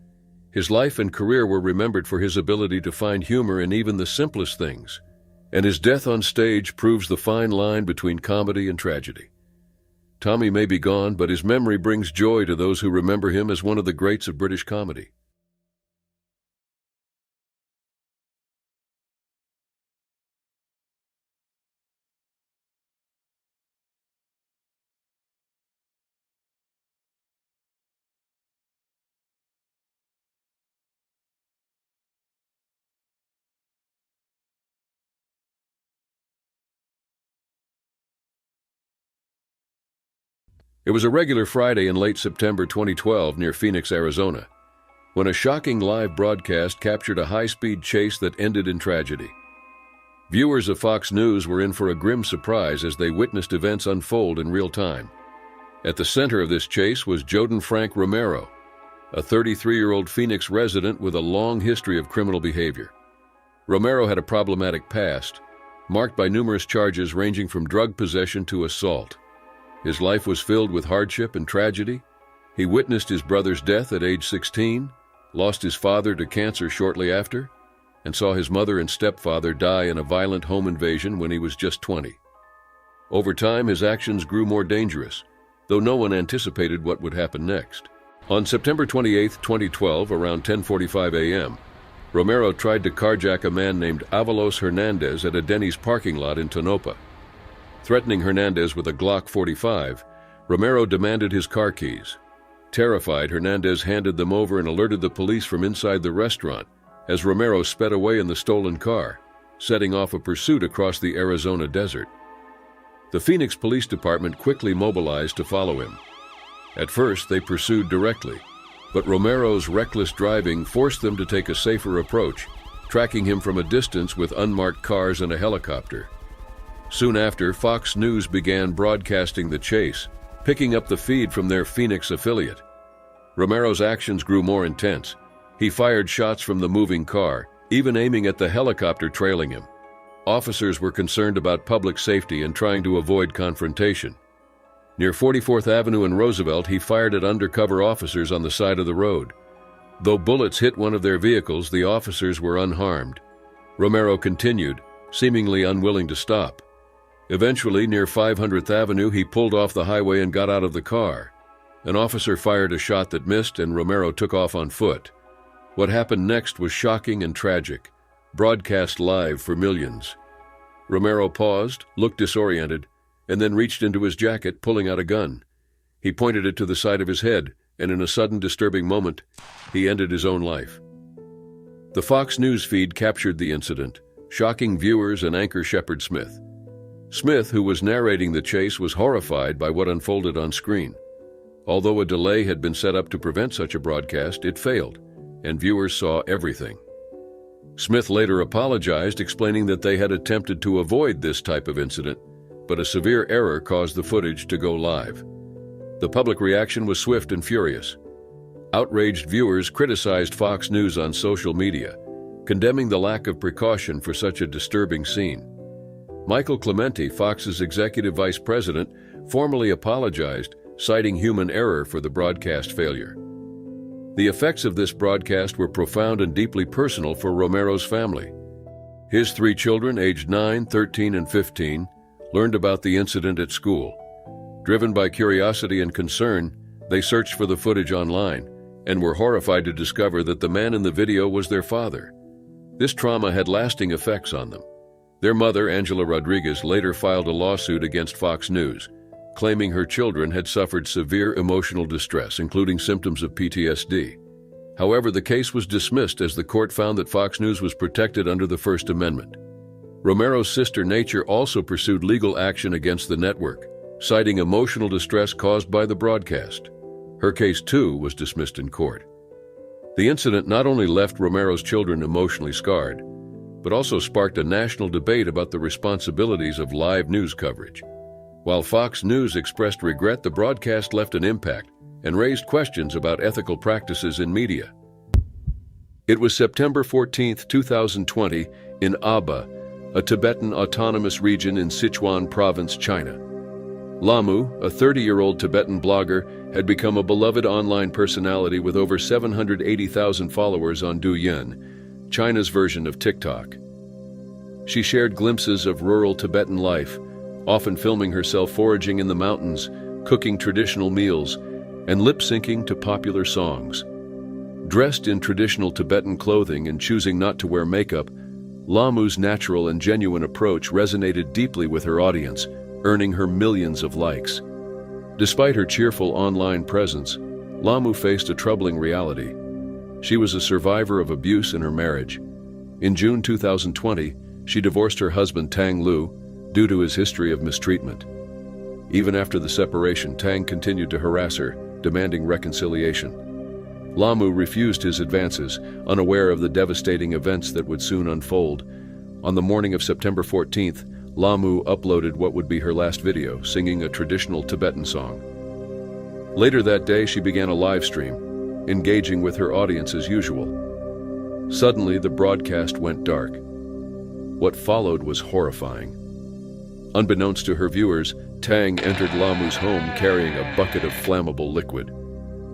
His life and career were remembered for his ability to find humor in even the simplest things, and his death on stage proves the fine line between comedy and tragedy. Tommy may be gone, but his memory brings joy to those who remember him as one of the greats of British comedy. It was a regular Friday in late September 2012 near Phoenix, Arizona, when a shocking live broadcast captured a high-speed chase that ended in tragedy. Viewers of Fox News were in for a grim surprise as they witnessed events unfold in real time. At the center of this chase was Joden Frank Romero, a 33-year-old Phoenix resident with a long history of criminal behavior. Romero had a problematic past, marked by numerous charges ranging from drug possession to assault. His life was filled with hardship and tragedy. He witnessed his brother's death at age 16, lost his father to cancer shortly after, and saw his mother and stepfather die in a violent home invasion when he was just 20. Over time, his actions grew more dangerous, though no one anticipated what would happen next. On September 28, 2012, around 10:45 a.m., Romero tried to carjack a man named Avalos Hernandez at a Denny's parking lot in Tonopah. Threatening Hernandez with a Glock 45, Romero demanded his car keys. Terrified, Hernandez handed them over and alerted the police from inside the restaurant as Romero sped away in the stolen car, setting off a pursuit across the Arizona desert. The Phoenix Police Department quickly mobilized to follow him. At first, they pursued directly, but Romero's reckless driving forced them to take a safer approach, tracking him from a distance with unmarked cars and a helicopter. Soon after, Fox News began broadcasting the chase, picking up the feed from their Phoenix affiliate. Romero's actions grew more intense. He fired shots from the moving car, even aiming at the helicopter trailing him. Officers were concerned about public safety and trying to avoid confrontation. Near 44th Avenue and Roosevelt, he fired at undercover officers on the side of the road. Though bullets hit one of their vehicles, the officers were unharmed. Romero continued, seemingly unwilling to stop. Eventually, near 500th Avenue, he pulled off the highway and got out of the car. An officer fired a shot that missed, and Romero took off on foot. What happened next was shocking and tragic, broadcast live for millions. Romero paused, looked disoriented, and then reached into his jacket, pulling out a gun. He pointed it to the side of his head, and in a sudden, disturbing moment, he ended his own life. The Fox News feed captured the incident, shocking viewers and anchor Shepard Smith. Smith, who was narrating the chase, was horrified by what unfolded on screen. Although a delay had been set up to prevent such a broadcast, it failed, and viewers saw everything. Smith later apologized, explaining that they had attempted to avoid this type of incident, but a severe error caused the footage to go live. The public reaction was swift and furious. Outraged viewers criticized Fox News on social media, condemning the lack of precaution for such a disturbing scene. Michael Clementi, Fox's executive vice president, formally apologized, citing human error for the broadcast failure. The effects of this broadcast were profound and deeply personal for Romero's family. His 3 children, aged 9, 13, and 15, learned about the incident at school. Driven by curiosity and concern, they searched for the footage online and were horrified to discover that the man in the video was their father. This trauma had lasting effects on them. Their mother, Angela Rodriguez, later filed a lawsuit against Fox News, claiming her children had suffered severe emotional distress, including symptoms of PTSD. However, the case was dismissed as the court found that Fox News was protected under the First Amendment. Romero's sister Nature also pursued legal action against the network, citing emotional distress caused by the broadcast. Her case, too, was dismissed in court. The incident not only left Romero's children emotionally scarred, but also sparked a national debate about the responsibilities of live news coverage. While Fox News expressed regret, the broadcast left an impact and raised questions about ethical practices in media. It was September 14, 2020, in Aba, a Tibetan autonomous region in Sichuan Province, China. Lamu, a 30-year-old Tibetan blogger, had become a beloved online personality with over 780,000 followers on Douyin, China's version of TikTok. She shared glimpses of rural Tibetan life, often filming herself foraging in the mountains, cooking traditional meals, and lip-syncing to popular songs. Dressed in traditional Tibetan clothing and choosing not to wear makeup, Lamu's natural and genuine approach resonated deeply with her audience, earning her millions of likes. Despite her cheerful online presence, Lamu faced a troubling reality. She was a survivor of abuse in her marriage. In June 2020, she divorced her husband Tang Lu due to his history of mistreatment. Even after the separation, Tang continued to harass her, demanding reconciliation. Lamu refused his advances, unaware of the devastating events that would soon unfold. On the morning of September 14th, Lamu uploaded what would be her last video, singing a traditional Tibetan song. Later that day, she began a live stream, engaging with her audience as usual. Suddenly, the broadcast went dark. What followed was horrifying. Unbeknownst to her viewers, Tang entered Lamu's home carrying a bucket of flammable liquid.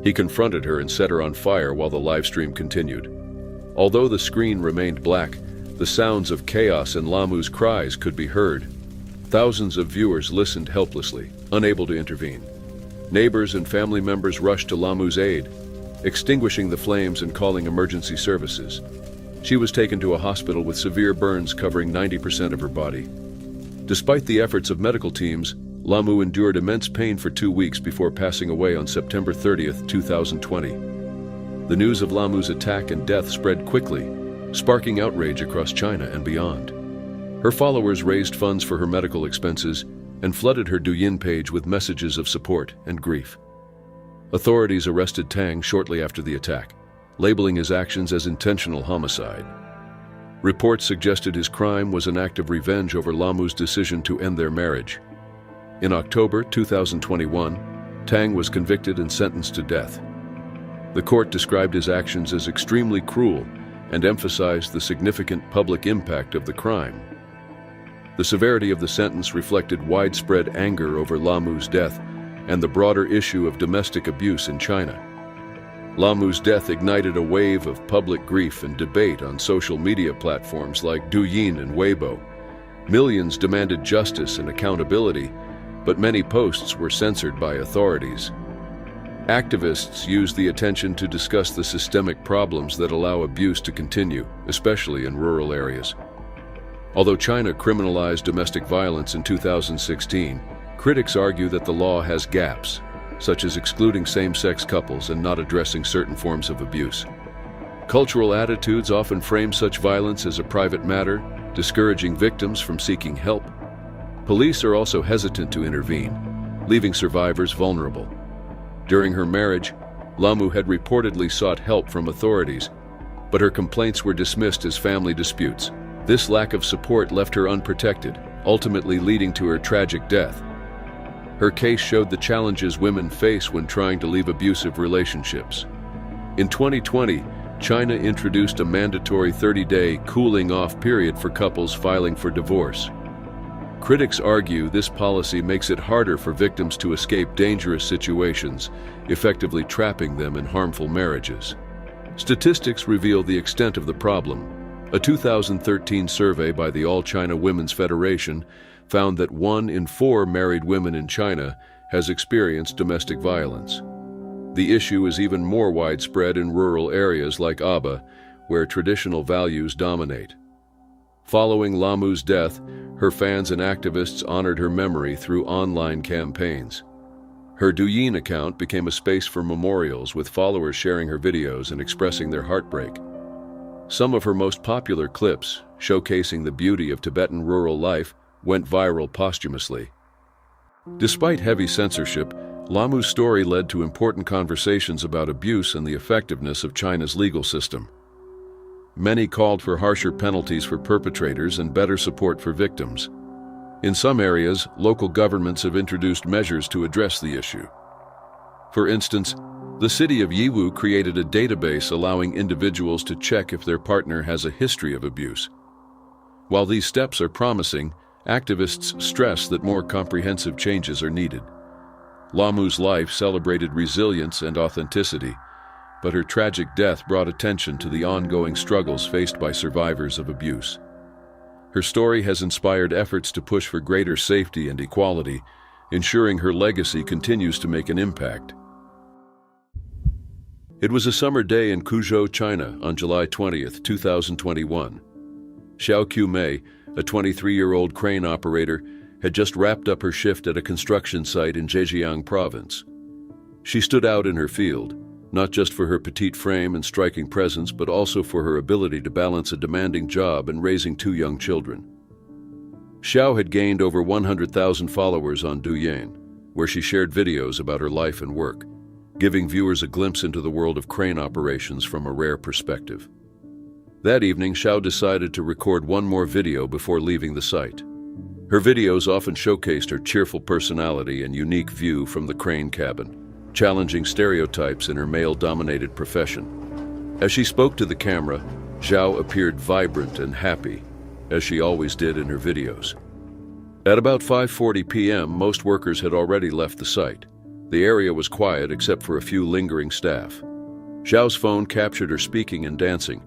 He confronted her and set her on fire while the live stream continued. Although the screen remained black, the sounds of chaos and Lamu's cries could be heard. Thousands of viewers listened helplessly, unable to intervene. Neighbors and family members rushed to Lamu's aid, extinguishing the flames and calling emergency services. She was taken to a hospital with severe burns covering 90% of her body. Despite the efforts of medical teams, Lamu endured immense pain for 2 weeks before passing away on September 30th, 2020. The news of Lamu's attack and death spread quickly, sparking outrage across China and beyond. Her followers raised funds for her medical expenses and flooded her Douyin page with messages of support and grief. Authorities arrested Tang shortly after the attack, labeling his actions as intentional homicide. Reports suggested his crime was an act of revenge over Lamu's decision to end their marriage. In October 2021, Tang was convicted and sentenced to death. The court described his actions as extremely cruel and emphasized the significant public impact of the crime. The severity of the sentence reflected widespread anger over Lamu's death and the broader issue of domestic abuse in China. Lamu's death ignited a wave of public grief and debate on social media platforms like Douyin and Weibo. Millions demanded justice and accountability, but many posts were censored by authorities. Activists used the attention to discuss the systemic problems that allow abuse to continue, especially in rural areas. Although China criminalized domestic violence in 2016, critics argue that the law has gaps, such as excluding same-sex couples and not addressing certain forms of abuse. Cultural attitudes often frame such violence as a private matter, discouraging victims from seeking help. Police are also hesitant to intervene, leaving survivors vulnerable. During her marriage, Lamu had reportedly sought help from authorities, but her complaints were dismissed as family disputes. This lack of support left her unprotected, ultimately leading to her tragic death. Her case showed the challenges women face when trying to leave abusive relationships. In 2020, China introduced a mandatory 30-day cooling-off period for couples filing for divorce. Critics argue this policy makes it harder for victims to escape dangerous situations, effectively trapping them in harmful marriages. Statistics reveal the extent of the problem. A 2013 survey by the All China Women's Federation found that 1 in 4 married women in China has experienced domestic violence. The issue is even more widespread in rural areas like Aba, where traditional values dominate. Following Lamu's death, her fans and activists honored her memory through online campaigns. Her Douyin account became a space for memorials, with followers sharing her videos and expressing their heartbreak. Some of her most popular clips, showcasing the beauty of Tibetan rural life, went viral posthumously. Despite heavy censorship, Lamu's story led to important conversations about abuse and the effectiveness of China's legal system. many called for harsher penalties for perpetrators and better support for victims. In some areas, local governments have introduced measures to address the issue. For instance, the city of Yiwu created a database allowing individuals to check if their partner has a history of abuse. While these steps are promising, activists stress that more comprehensive changes are needed. Lamu's life celebrated resilience and authenticity, but her tragic death brought attention to the ongoing struggles faced by survivors of abuse. Her story has inspired efforts to push for greater safety and equality, ensuring her legacy continues to make an impact. It was a summer day in Quzhou, China, on July 20th, 2021. Xiao Qumei, a 23-year-old crane operator, had just wrapped up her shift at a construction site in Zhejiang province. She stood out in her field, not just for her petite frame and striking presence, but also for her ability to balance a demanding job and raising 2 young children. Xiao had gained over 100,000 followers on Douyin, where she shared videos about her life and work, giving viewers a glimpse into the world of crane operations from a rare perspective. That evening, Xiao decided to record one more video before leaving the site. Her videos often showcased her cheerful personality and unique view from the crane cabin, challenging stereotypes in her male-dominated profession. As she spoke to the camera, Xiao appeared vibrant and happy, as she always did in her videos. At about 5:40 p.m., most workers had already left the site. The area was quiet except for a few lingering staff. Xiao's phone captured her speaking and dancing,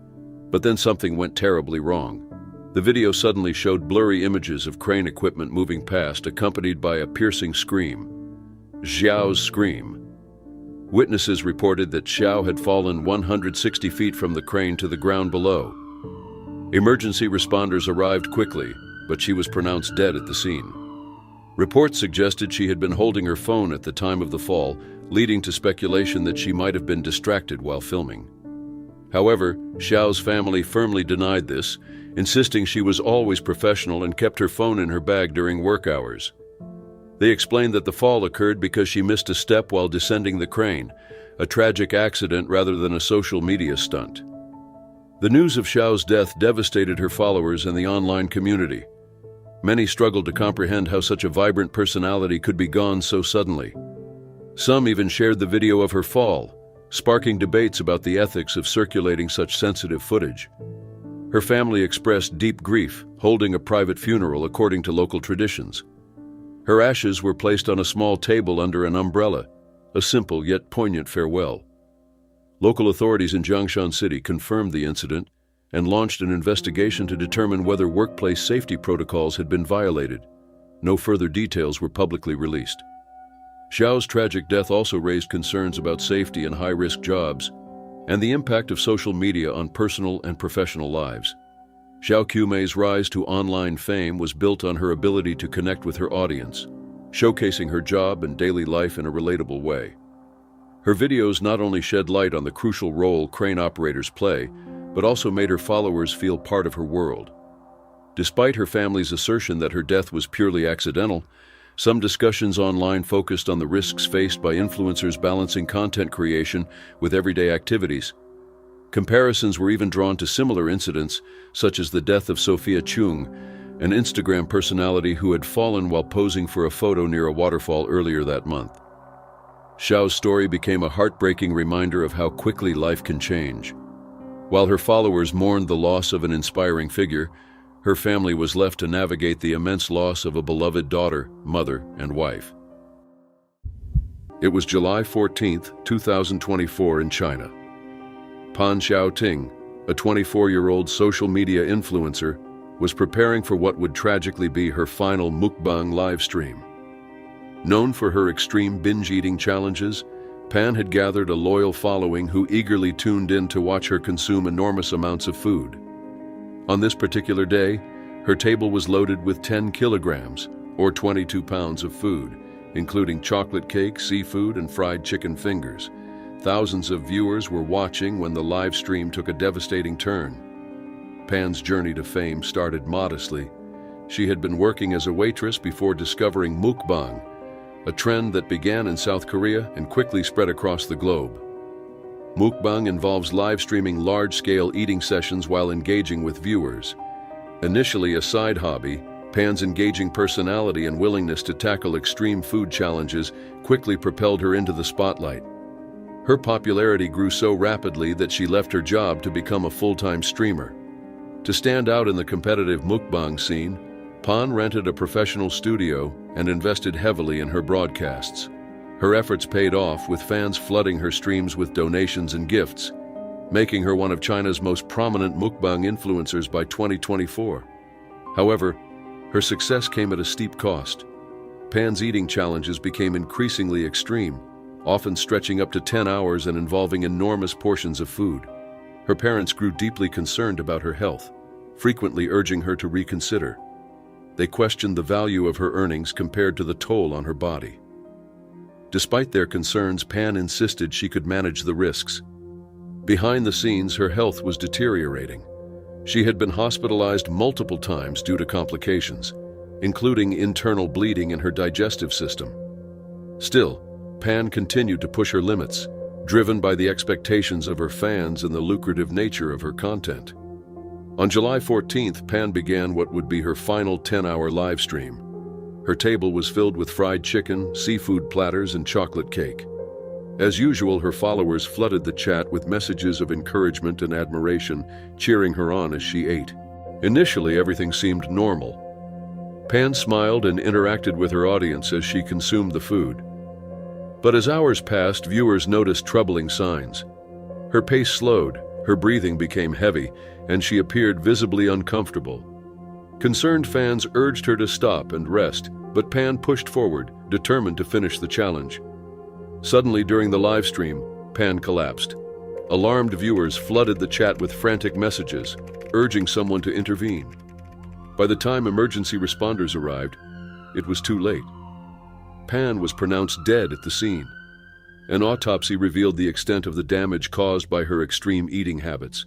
but then something went terribly wrong. The video suddenly showed blurry images of crane equipment moving past, accompanied by a piercing scream. Xiao's scream. Witnesses reported that Xiao had fallen 160 feet from the crane to the ground below. Emergency responders arrived quickly, but she was pronounced dead at the scene. Reports suggested she had been holding her phone at the time of the fall, leading to speculation that she might have been distracted while filming. However, Xiao's family firmly denied this, insisting she was always professional and kept her phone in her bag during work hours. They explained that the fall occurred because she missed a step while descending the crane, a tragic accident rather than a social media stunt. The news of Xiao's death devastated her followers and the online community. Many struggled to comprehend how such a vibrant personality could be gone so suddenly. Some even shared the video of her fall, sparking debates about the ethics of circulating such sensitive footage. Her family expressed deep grief, holding a private funeral according to local traditions. Her ashes were placed on a small table under an umbrella, a simple yet poignant farewell. Local authorities in Jiangshan City confirmed the incident and launched an investigation to determine whether workplace safety protocols had been violated. No further details were publicly released. Xiao's tragic death also raised concerns about safety in high-risk jobs and the impact of social media on personal and professional lives. Xiao Qumei's rise to online fame was built on her ability to connect with her audience, showcasing her job and daily life in a relatable way. Her videos not only shed light on the crucial role crane operators play, but also made her followers feel part of her world. Despite her family's assertion that her death was purely accidental, some discussions online focused on the risks faced by influencers balancing content creation with everyday activities. Comparisons were even drawn to similar incidents, such as the death of Sophia Chung, an Instagram personality who had fallen while posing for a photo near a waterfall earlier that month. Xiao's story became a heartbreaking reminder of how quickly life can change. While her followers mourned the loss of an inspiring figure, her family was left to navigate the immense loss of a beloved daughter, mother, and wife. It was July 14, 2024 in China. Pan Xiaoting, a 24-year-old social media influencer, was preparing for what would tragically be her final mukbang livestream. Known for her extreme binge-eating challenges, Pan had gathered a loyal following who eagerly tuned in to watch her consume enormous amounts of food. On this particular day, her table was loaded with 10 kilograms, or 22 pounds of food, including chocolate cake, seafood, and fried chicken fingers. Thousands of viewers were watching when the live stream took a devastating turn. Pan's journey to fame started modestly. She had been working as a waitress before discovering mukbang, a trend that began in South Korea and quickly spread across the globe. Mukbang involves live streaming large-scale eating sessions while engaging with viewers. Initially a side hobby, Pan's engaging personality and willingness to tackle extreme food challenges quickly propelled her into the spotlight. Her popularity grew so rapidly that she left her job to become a full-time streamer. To stand out in the competitive mukbang scene, Pan rented a professional studio and invested heavily in her broadcasts. Her efforts paid off, with fans flooding her streams with donations and gifts, making her one of China's most prominent mukbang influencers by 2024. However, her success came at a steep cost. Pan's eating challenges became increasingly extreme, often stretching up to 10 hours and involving enormous portions of food. Her parents grew deeply concerned about her health, frequently urging her to reconsider. They questioned the value of her earnings compared to the toll on her body. Despite their concerns, Pan insisted she could manage the risks. Behind the scenes, her health was deteriorating. She had been hospitalized multiple times due to complications, including internal bleeding in her digestive system. Still, Pan continued to push her limits, driven by the expectations of her fans and the lucrative nature of her content. On July 14th, Pan began what would be her final 10-hour live stream. Her table was filled with fried chicken, seafood platters, and chocolate cake. As usual, her followers flooded the chat with messages of encouragement and admiration, cheering her on as she ate. Initially, everything seemed normal. Pan smiled and interacted with her audience as she consumed the food. But as hours passed, viewers noticed troubling signs. Her pace slowed, her breathing became heavy, and she appeared visibly uncomfortable. Concerned fans urged her to stop and rest, but Pan pushed forward, determined to finish the challenge. Suddenly, during the live stream, Pan collapsed. Alarmed viewers flooded the chat with frantic messages, urging someone to intervene. By the time emergency responders arrived, it was too late. Pan was pronounced dead at the scene. An autopsy revealed the extent of the damage caused by her extreme eating habits.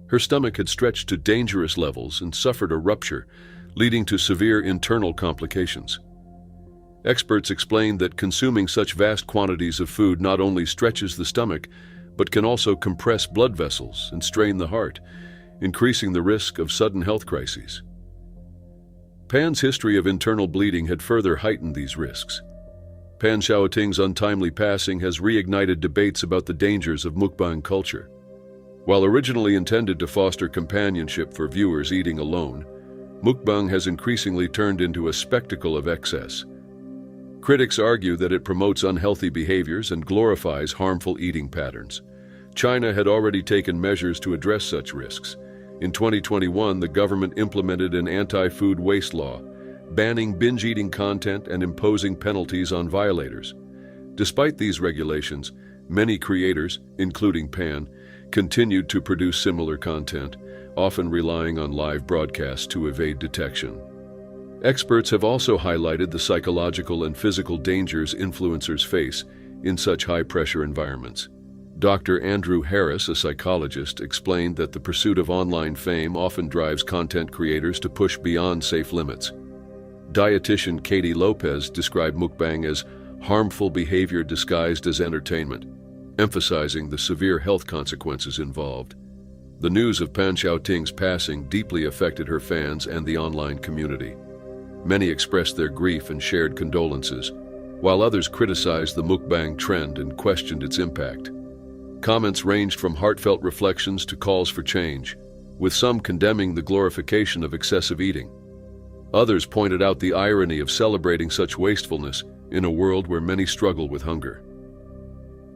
Her stomach had stretched to dangerous levels and suffered a rupture, leading to severe internal complications. Experts explained that consuming such vast quantities of food not only stretches the stomach, but can also compress blood vessels and strain the heart, increasing the risk of sudden health crises. Pan's history of internal bleeding had further heightened these risks. Pan Xiaoting's untimely passing has reignited debates about the dangers of mukbang culture. While originally intended to foster companionship for viewers eating alone, mukbang has increasingly turned into a spectacle of excess. Critics argue that it promotes unhealthy behaviors and glorifies harmful eating patterns. China had already taken measures to address such risks. In 2021, the government implemented an anti-food waste law, banning binge-eating content and imposing penalties on violators. Despite these regulations, many creators, including Pan, continued to produce similar content, often relying on live broadcasts to evade detection. Experts have also highlighted the psychological and physical dangers influencers face in such high-pressure environments. Dr. Andrew Harris, a psychologist, explained that the pursuit of online fame often drives content creators to push beyond safe limits. Dietitian Katie Lopez described mukbang as harmful behavior disguised as entertainment, emphasizing the severe health consequences involved. The news of Pan Xiaoting's passing deeply affected her fans and the online community. Many expressed their grief and shared condolences, while others criticized the mukbang trend and questioned its impact. Comments ranged from heartfelt reflections to calls for change, with some condemning the glorification of excessive eating. Others pointed out the irony of celebrating such wastefulness in a world where many struggle with hunger.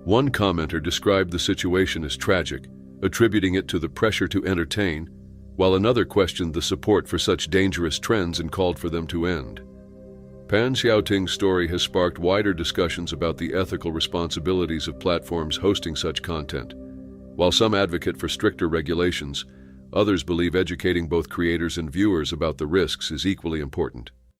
One commenter described the situation as tragic, attributing it to the pressure to entertain, while another questioned the support for such dangerous trends and called for them to end. Pan Xiaoting's story has sparked wider discussions about the ethical responsibilities of platforms hosting such content. While some advocate for stricter regulations, others believe educating both creators and viewers about the risks is equally important.